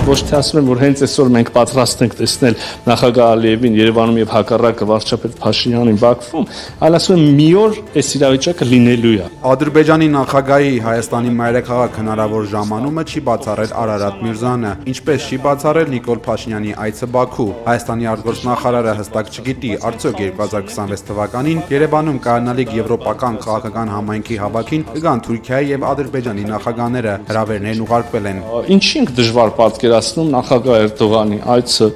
ոչ թե ասում եմ, որ հենց այսօր մենք պատրաստ ենք տեսնել նախագահ Ալիևին Երևանում եւ հակառակը վարչապետ Փաշինյանին Բաքվում, այլ ասում եմ մի օր այս իրավիճակը լինելու է։ Ադրբեջանի նախագահի Հայաստանի մայրաքաղաք հնարավոր ժամանումը չի բացառել Արարատ Միրզանը, ինչպես չի բացառել Նիկոլ Փաշինյանի այցը Բաքու։ Հայաստանի արտգործնախարարը հստակ չգիտի, արդյոք 2026 թվականին Երևանում կայանալիք եվրոպական քաղաքական համայնքի հավաքին կգան Թուրքիայի եւ Ադրբեջանի նախագահները, հրավերներն ուղարկվել են։ Ինչի ենք դժվար պատկերացնում նախագահ Էրդողանի այցը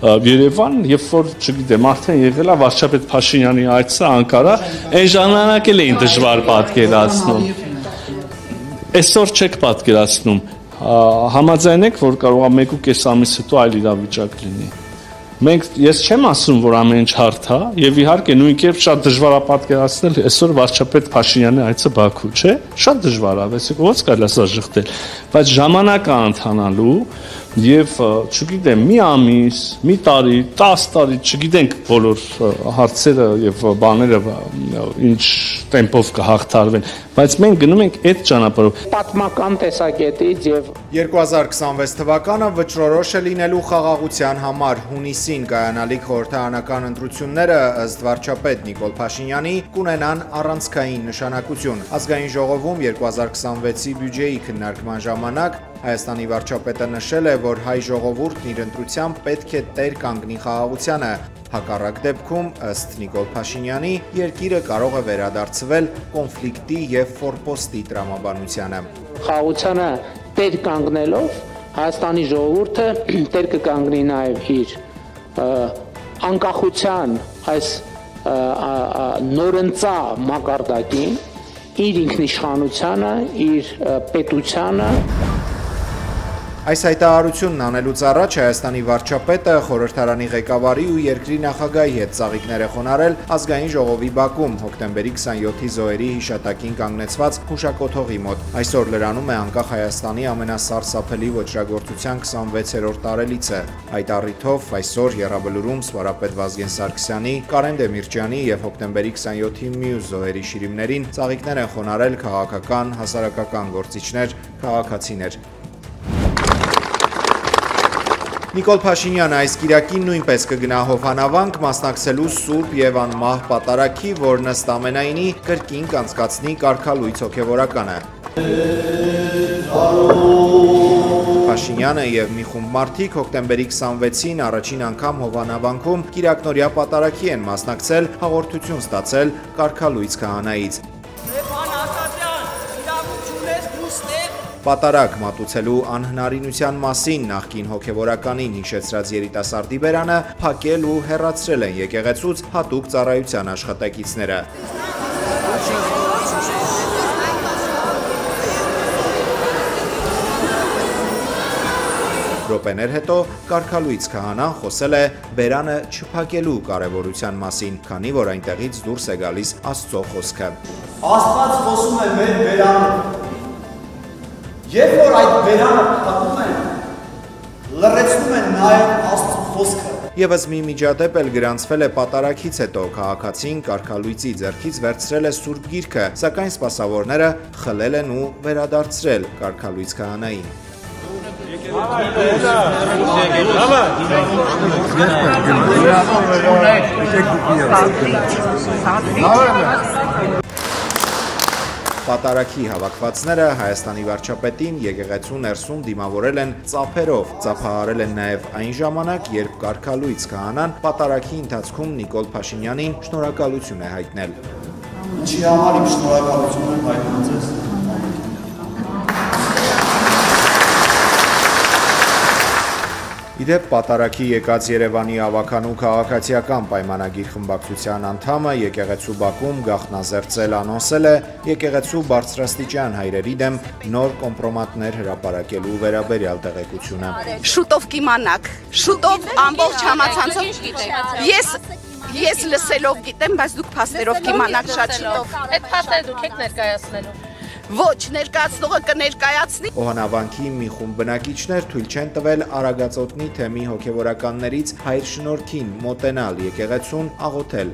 Երևան, երբ որ, չգիտեմ, արդեն եղել է վարչապետ Փաշինյանի այցը Անկարա, այն ժամանակ էլ էին դժվար պատկերացնում։ Այսօր չեք պատկերացնում։ Համաձայն եք, որ կարող է 1.5 ամիս հետո այլ իրավիճակ լինի։ Ես չեմ ասում, որ ամեն ինչ հարթ է, եւ իհարկե նույն կերպ շատ դժվար է պատկերացնել այսօր վարչապետ Փաշինյանի այցը Բաքու, չէ՞։ Շատ դժվար է, այսինքն ո՞նց կարելի է սա շղթել, բայց ժամանակ է ընթանալու եւ, չգիտեմ, մի ամիս, մի տարի, 10 տարի, չգիտենք բոլոր հարցերը եւ բաները ինչ տեմպով կհաղթարվեն, բայց մենք գնում ենք այդ ճանապարհով։ Պատմական տեսակետից եւ 2026 թվականը վճռորոշ է լինելու խաղաղության համար հունիսին կայանալիք խորհրդարանական ընտրությունները ըստ վարչապետ Նիկոլ Փաշինյանի կունենան առանցքային նշանակություն։ Ազգային ժողովում 2026-ի բյուջեի քննարկման ժամանակ Հայաստանի վարչապետը նշել է, որ հայ ժողովուրդն իր ընտրությամբ պետք է տեր կանգնի խաղաղությանը։ Հակառակ դեպքում, ըստ Նիկոլ Փաշինյանի, երկիրը կարող է վերադարձվել կոնֆլիկտի եւ ֆորպոստի տրամաբանությանը։ Խաղաղությանը տեր կանգնելով Հայաստանի ժողովուրդը տեր կկանգնի նաեւ իր անկախության այս նորընծա մակարդակին, իր ինքնիշխանությանը, իր պետությանը։ Այս հայտարարությունն անելուց առաջ Հայաստանի վարչապետը խորհրդարանի ղեկավարի ու երկրի նախագահի հետ ծաղիկներ է խոնարհել Ազգային ժողովի բակում հոկտեմբերի 27-ի զոհերի հիշատակին կանգնեցված հուշակոթողի մոտ։ Այսօր լրանում է անկախ Հայաստանի ամենասարսափելի ոճրագործության 26-րդ տարելիցը։ Այդ առիթով այսօր Եռաբլուրում Սվարապետ Վազգեն Սարգսյանի, Կարեն Դեմիրճյանի եւ հոկտեմբերի 27-ի մյուս զոհերի շիրիմներին ծաղիկներ են խոնարհել քաղաքական, հասարակական գործիչներ, քաղաքացիներ։ Նիկոլ Փաշինյանը այս կիրակին նույնպես կգնա Հովհանավանք մասնակցելու սուրբ եւ անմահ պատարագի, որն ըստ ամենայնի կրկին կանցկացնի կարգալույց հոգեվորականը։ Փաշինյանը եւ մի խումբ մարդիկ հոկտեմբերի 26-ին առաջին անգամ Հովհանավանքում կիրակնօրյա պատարագի են մասնակցել, հաղորդություն ստացել կարգալույց քահանայից։ Պատարագ մատուցելու անհնարինության մասին նախկին հոգևորականին հիշեցրած երիտասարդի բերանը փակել ու հեռացրել են եկեղեցուց հատուկ ծառայության աշխատակիցները։ Րոպեներ հետո կարգալույց քահանան խոսել է բերանը չփակելու կարևորության մասին, քանի որ այնտեղից դուրս է գալիս Աստծո խոսքը։ Աստված խոսում է մեր բերանով։ Երբ որ այդ բերանը փակում են, լրացնում են նաև Աստծո խոսքը։ Եվս մի միջադեպ էլ գրանցվել է պատարագից հետո, քաղաքացին կարգալույցի ձեռքից վերցրել է Սուրբ Գիրքը, սակայն սպասավորները խլել են ու վերադարձրել կարգալույց քահանային։ Պատարագի հավաքվածները Հայաստանի վարչապետին եկեղեցու ներսում դիմավորել են ծափերով, ծափահարել են նաև այն ժամանակ, երբ կարգալույց քահանան պատարագի ընթացքում Նիկոլ Փաշինյանին շնորհակալություն է հայտնել։ Ինչի համար իմ շնորհակալություն եմ հայտնում ձեզ։ Իդեպ պատարագի եկած Երևանի ավականու քաղաքացիական պայմանագիր խմբակցության անդամը եկեղեցու բակում գաղտնազերծել անոնսել է եկեղեցու բարձրաստիճան հայրերի դեմ նոր կոմպրոմատներ հրապարակելու վերաբերյալ տեղեկությունը։ Շուտով կիմանաք, շուտով ամբողջ համացանցով ես լսելով գիտեմ, բայց դուք փաստերով կիմանաք շատ շուտով։ Այդ փաստերը դուք եք ներկայացնելու։ Ոչ, ներկայացնողը կներկայացնի։ Օհանավանքի մի խումբ բնակիչներ թույլ չեն տվել Արագածոտնի թեմի հոգևորականներից հայր շնորհքին մոտենալ եկեղեցուն աղոթել։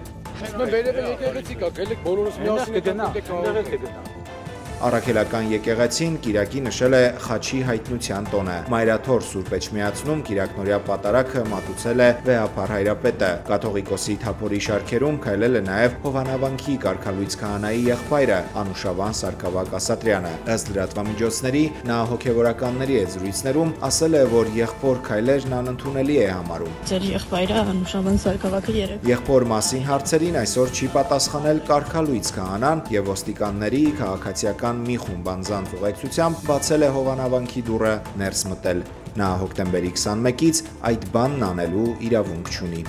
Առաքելական եկեղեցին Կիրակի նշել է խաչի հայտնության տոնը։ Մայրաթոր Սուրբ Էջմիածնում Կիրակնորյա պատարագը մատուցել է Վեհափար հայրապետը։ Կաթողիկոսի թափորի շարքերում քայլել է նաև Հովանավանքի կարգալույց քահանայի եղբայրը Անուշավան Սարգսակ Ասատրյանը։ Ըստ լրատվամիջոցների նա հոգևորականների հետ զրույցներում ասել է, որ եղբոր քայլերն անընդունելի է համարում։ Ձեր եղբայրը Անուշավան Սարգսակը երեք։ Եղբոր մասին հարցերին այսօր չի պատասխանել կարգալույց քահանան եւ ոստիկանների քաղաքացիական մի խումբ անձանց ուղեկցությամբ բացել է Հովանավանքի դուռը ներս մտել։ Նա հոկտեմբերի 21-ից այդ բանն անելու իրավունք չունի։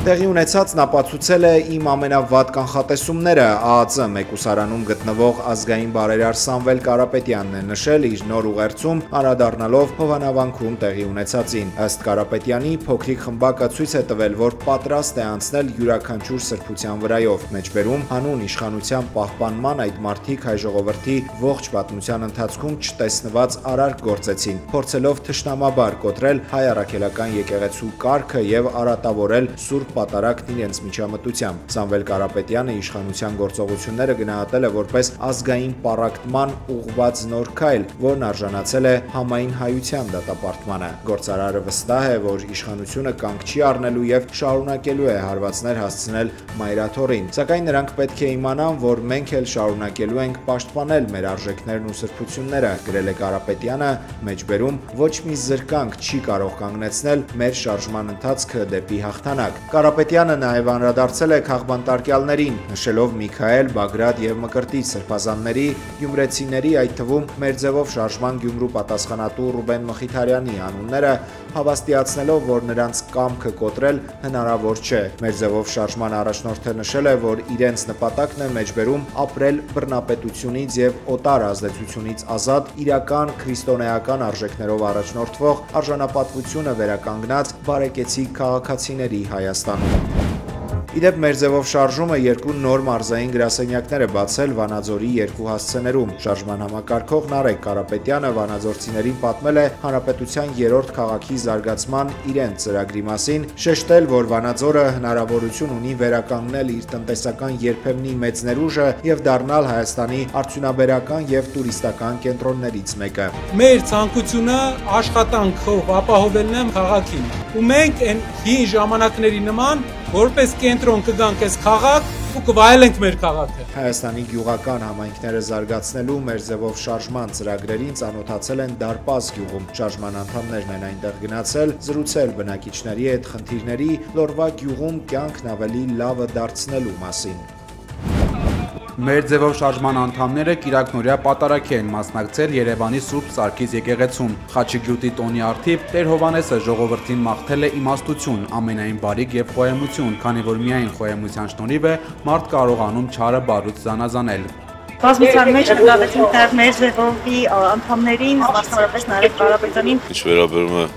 Տեղի ունեցածն ապացուցել է իմ ամենավատ կանխատեսումները, ԱԱԾ մեկուսարանում գտնվող ազգային բարերար Սամվել Կարապետյանն է նշել իր նոր ուղերձում անդրադառնալով Հովանավանքում տեղի ունեցածին։ Ըստ Կարապետյանի, փոքրիկ խմբակը ցույց է տվել, որ պատրաստ է անցնել յուրաքանչյուր սրբության վրայով, մեջբերում հանուն իշխանության պահպանման այդ մարդիկ հայ ժողովրդի ողջ պատմության ընթացքում չտեսնված արարք գործեցին, փորձելով թշնամաբար կոտրել հայ առաքելական եկեղեցու կարգը եւ արատավորել սուրբ պատարագն իրենց միջամտությամբ։ Սամվել Կարապետյանը իշխանության գործողությունները գնահատել է որպես ազգային պառակտման ուղղված նոր քայլ, որն արժանացել է համայն հայության դատապարտմանը։ Գործարարը վստահ է, որ իշխանությունը կանգ չի առնելու եւ շարունակելու է հարվածներ հասցնել Մայրաթորին, սակայն նրանք պետք է իմանան, որ մենք էլ շարունակելու ենք պաշտպանել մեր արժեքներն ու սրբությունները, գրել է Կարապետյանը, մեջբերում ոչ մի զրկանք չի կարող կանգնեցնել մեր շարժման ընթացքը դեպի հաղթանակ։ Կարապետյանը նաև անդրադարձել է քաղբանտարկյալներին, նշելով Միքայել, Բագրատ եւ Մկրտիչ սրբազանների, գյումրեցիների, այդ թվում մեր ձևով շարժման Գյումրու պատասխանատու Ռուբեն Մխիթարյանի անունները, հավաստիացնելով, որ նրանց կամքը կոտրել հնարավոր չէ։ Մեր ձևով շարժման առաջնորդը նշել է, որ իրենց նպատակն է մեջբերում ապրել բռնապետությունից եւ օտար ազդեցությունից ազատ, իրական քրիստոնեական արժեքներով առաջնորդվող արժանապատվությունը վերականգնած բարեկեցիկ քաղաքացիների Հայաստանում։ Իդեպ մեր ձևով շարժումը երկու նոր մարզային գրասենյակներ է բացել Վանաձորի երկու հասցեներում։ Շարժման համակարգող Նարեկ Կարապետյանը վանաձորցիներին պատմել է հանրապետության 3-րդ քաղաքի զարգացման իրենց ծրագրի մասին, շեշտել, որ Վանաձորը հնարավորություն ունի վերականգնել իր տնտեսական երբեմնի մեծ ներուժը եւ դառնալ Հայաստանի արդյունաբերական եւ տուրիստական կենտրոններից մեկը։ Մեր ցանկությունը աշխատանքով ապահովելն է քաղաքին։ Ու մենք այն հին ժամանակների նման որպես կենտրոն կգանք այս քաղաք ու կվայելենք մեր քաղաքը։ Հայաստանի գյուղական համայնքները զարգացնելու մեր ձևով շարժման ծրագրերին ծանոթացել են Դարպաս գյուղում։ Շարժման անդամներն են այնտեղ գնացել, զրուցել բնակիչների հետ խնդիրների, Լորվա գյուղում կյանքն ավելի լավը դարձնելու մասին։ Մեր ձևով շարժման անդամները Կիրակնորյա պատարագի են մասնակցել Երևանի Սուրբ Սարգիս եկեղեցում։ Խաչի գյուտի տոնի առթիվ Տեր Հովհաննեսը ժողովրդին մաղթել է իմաստություն, ամենայն բարիք եւ խոհեմություն, քանի որ միայն խոհեմության շնորհիվ է մարդ կարողանում չարը բարուց զանազանել։ Բազմության մեջ ընդգրկվեցին նաև մեր ձևովի անդամներին, մասնավորապես Նարեկ Կարապետյանին։ Ինչ վերաբերում է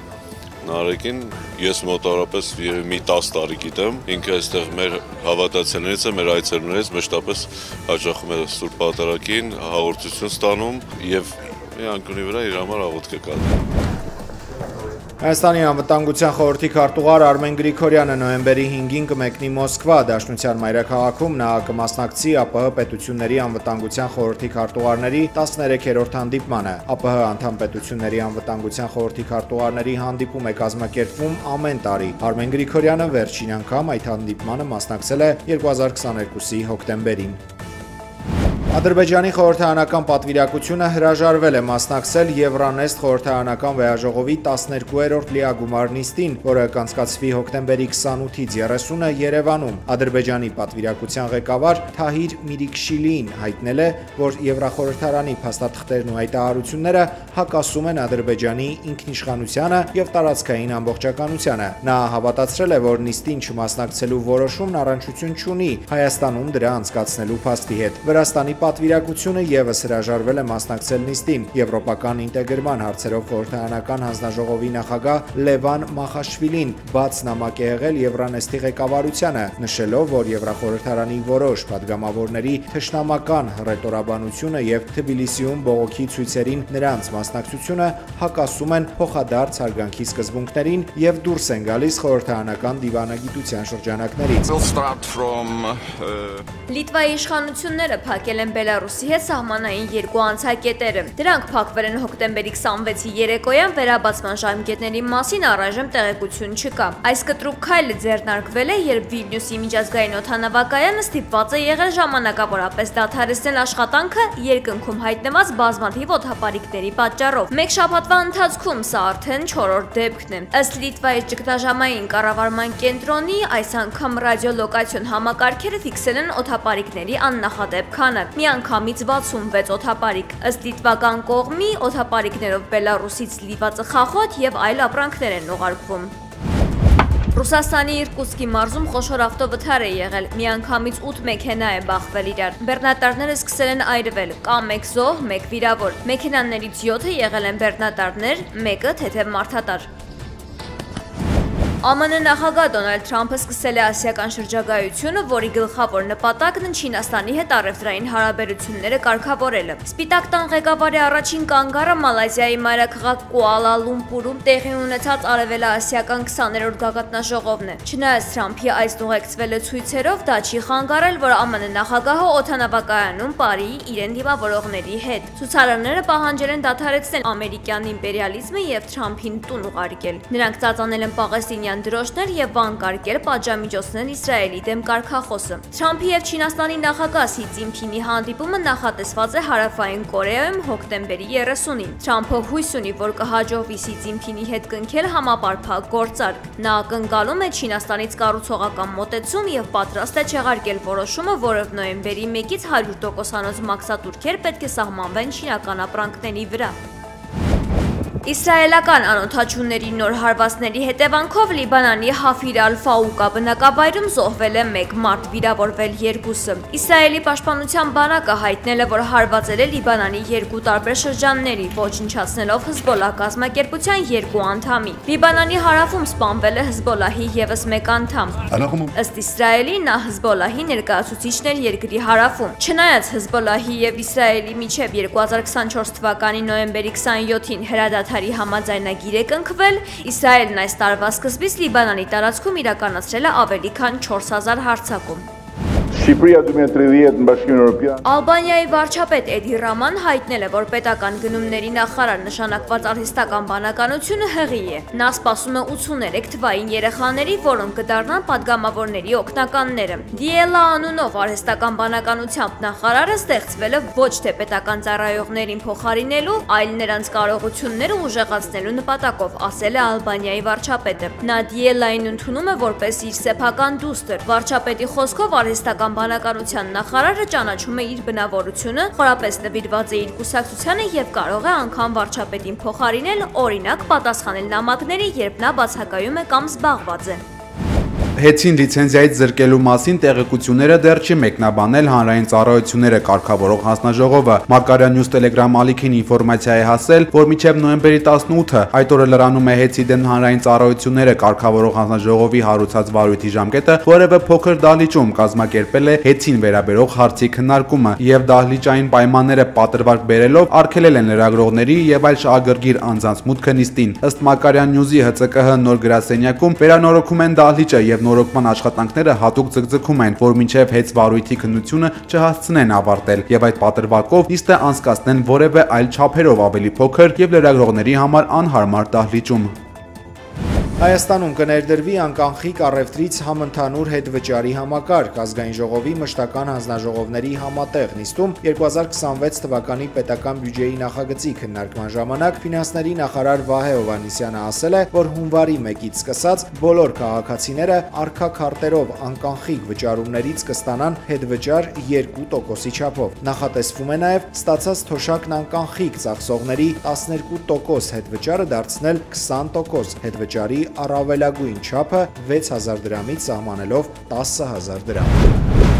Նարեկին, ես մոտավորապես մի 10 տարի գիտեմ, ինքը այստեղ մեր հավատացյալներից է, մեր այցելուներից մշտապես հաճախում է Սուրբ Պատարագին, հաղորդություն ստանում եւ մի անկյունի վրա իր համար աղոթք է կատարում։ Հայաստանի անվտանգության խորհրդի քարտուղար Արմեն Գրիգորյանը նոյեմբերի 5-ին կմեկնի Մոսկվա, Դաշնության մայրաքաղաքում նա կմասնակցի ԱՊՀ պետությունների անվտանգության խորհրդի քարտուղարների 13-րդ հանդիպմանը։ ԱՊՀ անդամ պետությունների անվտանգության խորհրդի քարտուղարների հանդիպում է կազմակերպվում ամեն տարի։ Արմեն Գրիգորյանը վերջին անգամ այդ հանդիպմանը մասնակցել է 2022-ի հոկտեմբերին։ Ադրբեջանի խորհրդարանական պատվիրակությունը հրաժարվել է մասնակցել Եվրանեստ խորհրդարանական վեհաժողովի 12-րդ լիագումար նիստին, որը կանցկացվի հոկտեմբերի 28-ից 30-ը Երևանում։ Ադրբեջանի պատվիրակության ղեկավար Թահիր Միրիկշիլին հայտնել է, որ Եվրախորհրդարանի փաստաթղթերն ու հայտարարությունները հակասում են Ադրբեջանի ինքնիշխանությանը եւ տարածքային ամբողջականությանը։ Նա հավատացրել է, որ նիստին չմասնակցելու որոշումն առնչություն չունի Հայաստանում դրա անցկացնելու փաստի հետ։ Վրաստանի պատվիրակությունը եւս հրաժարվել է մասնակցել նիստին։ Եվրոպական ինտեգրման հարցերով խորհրդարանական հանձնաժողովի նախագահ Լևան Մախաշվիլին բաց նամակ է եղել Եվրանեստի ղեկավարությանը, նշելով, որ Եվրախորհրդարանի որոշ падգամավորների թշնամական հռետորաբանությունը եւ Թբիլիսիում բողոքի ցույցերին նրանց մասնակցությունը հակասում են փոխադարձ հարգանքի սկզբունքներին եւ դուրս են գալիս խորհրդարանական դիվանագիտության շրջանակներից։ Լիտվայի իշխանությունները փակել են են Բելարուսի հետ սահմանային երկու անցակետերը։ Դրանք փակվել են հոկտեմբերի 26-ի երեկոյան, վերաբացման ժամկետների մասին առայժմ տեղեկություն չկա։ Այս կտրուկ քայլը ձեռնարկվել է, երբ Վիլնյուսի միջազգային օդանավակայանը ստիպված է եղել ժամանակավորապես դադարեցնել աշխատանքը երկնքում հայտնված բազմաթիվ օդապարիկների պատճառով։ Մեկ շաբաթվա ընթացքում սա արդեն 4-րդ դեպքն է։ Ըստ Լիտվայի ճգնաժամային կառավարման կենտրոնի, այս անգամ ռադիոլոկացիոն համակարգերը ֆիքսել են օդապարիկների աննախադեպ քանակ՝ միանգամից 66 օդապարիկ։ Ըստ լիտվական կողմի, օդապարիկներով Բելարուսից լիվա ծխախոտ եւ այլ ապրանքներ են ուղարկվում։ Ռուսաստանի Իրկուտսկի մարզում խոշոր ավտովթար է եղել, միանգամից 8 մեքենա է բախվել իրար։ Բեռնատարները սկսել են այրվել, կա 1 զոհ, 1 վիրավոր։ Մեքենաներից 7-ը եղել են բեռնատարներ, 1-ը թեթև մարդատար։ ԱՄՆ նախագահ Դոնալդ Թրամփը սկսել է ասիական շրջագայությունը, որի գլխավոր նպատակն Չինաստանի հետ առևտրային հարաբերությունները կարգավորելը։ Սպիտակ տան ղեկավարի առաջին կանգառը Մալայզիայի մայրաքաղաք Կուալա Լումպուրում տեղի ունեցած արևելաասիական 20-րդ գագաթնաժողովն է։ Չնայած Թրամփի այս ուղեկցվելը ցույցերով, դա չի խանգարել, որ ԱՄՆ նախագահը օդանավակայանում պարի իրեն դիմավորողների հետ։ Ցուցարարները պահանջել են դադարեցնել ամերիկյան իմպերիալիզմը եւ Թրամփին տուն ուղարկել։ Նրանք ծածանել են Պաղեստինյան դրոշներ եւ վանկարկել պատժամիջոցներ Իսրայելի դեմ կարգախոսը։ Թրամփի եւ Չինաստանի նախագահ Սի Ցզինփինի հանդիպումը նախատեսված է Հարավային Կորեայում հոկտեմբերի 30-ին։ Թրամփը հույս ունի, որ կհաջողվի Սի Ցզինփինի հետ կնքել համապարփակ գործարք։ Նա ակնկալում է Չինաստանից կառուցողական մոտեցում եւ պատրաստ է չեղարկել որոշումը, որով նոյեմբերի 1-ից 100%-անոց մաքսատուրքեր պետք է սահմանվեն չինական ապրանքների վրա։ Իսրայելական անօդաչուների նոր հարվածների հետևանքով Լիբանանի Հաֆիր Ալ-Ֆաուկա բնակավայրում զոհվել է 1 մարդ, վիրավորվել 2-ը։ Իսրայելի պաշտպանության բանակը հայտնել է, որ հարվածել է Լիբանանի 2 տարբեր շրջանների, ոչնչացնելով Հզբոլլահ կազմակերպության 2 անդամի։ Լիբանանի հարավում սպանվել է Հզբոլլահի ևս 1 անդամ։ Ըստ Իսրայելի, նա Հզբոլլահի ներկայացուցիչն էր երկրի հարավում։ Չնայած Հզբոլլահի եւ Իսրայելի միջև 2024 թվականի նոյեմբերի 27-ին հրադադար համաձայնագիր է կնքվել, Իսրայելն այս տարվա սկզբից Լիբանանի տարածքում իրականացրել է ավելի քան 4000 հարձակում։ Ալբանիայի վարչապետ Էդի Ռաման հայտնել է, որ պետական գնումների նախարար նշանակված արհեստական բանականությունը հղի է։ Նա սպասում է 83 թվային երեխաների, որոնք կդառնան падգամավորների օգնականները։ Դիելա անունով արհեստական բանականությամբ նախարարը ստեղծվել է ոչ թե պետական ծառայողներին փոխարինելու, այլ նրանց կարողությունները ուժեղացնելու նպատակով, ասել է Ալբանիայի վարչապետը։ Նա Դիելային ընդունում է որպես իր սեփական դուստր։ Վարչապետի խոսքով արհեստական բանականության նախարարը ճանաչում է իր բնավորությունը, խորապես նվիրված է իր կուսակցությանը եւ կարող է անգամ վարչապետին փոխարինել, օրինակ պատասխանել նամակների, երբ նա բացակայում է կամ զբաղված է։ Հեցին լիցենզիայից զրկելու մասին տեղեկությունները դեռ չի մեկնաբանել հանրային ծառայությունները կարգավորող հանձնաժողովը։ Մարգարյան News Telegram ալիքին ինֆորմացիա է հասել, որ մինչև նոյեմբերի 18-ը այդ օրը լրանում է հեցի դեմ հանրային ծառայությունները կարգավորող հանձնաժողովի հարուցած վարույթի ժամկետը, որևէ փոքր դահլիճում կազմակերպել է հեցին վերաբերող հարցի քննարկումը եւ դահլիճային պայմանները պատրվակ բերելով արգելել են լրագրողների եւ այլ շահագրգիռ անձանց մուտքը նիստին։ Ըստ Մարգարյան News-ի ՀՑԿՀ նոր գրասենյակում վերանորոգում են դահլիճը եւ նորոգման աշխատանքները հատուկ ձգձգում են, որ մինչև հեծ վարույթի քննությունը չհասցնեն ավարտել եւ այդ պատրվակով նիստը անցկացնեն որևէ այլ չափերով ավելի փոքր եւ լրագրողների համար անհարմար դահլիճում։ Հայաստանում կներդրվի անկանխիկ առևտրից համընդհանուր հետվճարի համակարգ ազգային ժողովի մշտական հանձնաժողովների համատեղ նիստում 2026 թվականի պետական բյուջեի նախագծի քննարկման ժամանակ ֆինանսների նախարար Վահե Հովհաննիսյանը ասել է, որ հունվարի 1-ից սկսած բոլոր քաղաքացիները առկա քարտերով անկանխիկ վճարումներից կստանան հետվճար 2%-ի չափով։ Նախատեսվում է նաև ստացած թոշակն անկանխիկ ծախսողների 12% հետվճարը դարձնել 20% հետվճարի առավելագույն չափը 6000 դրամից սահմանելով 10000 դրամ։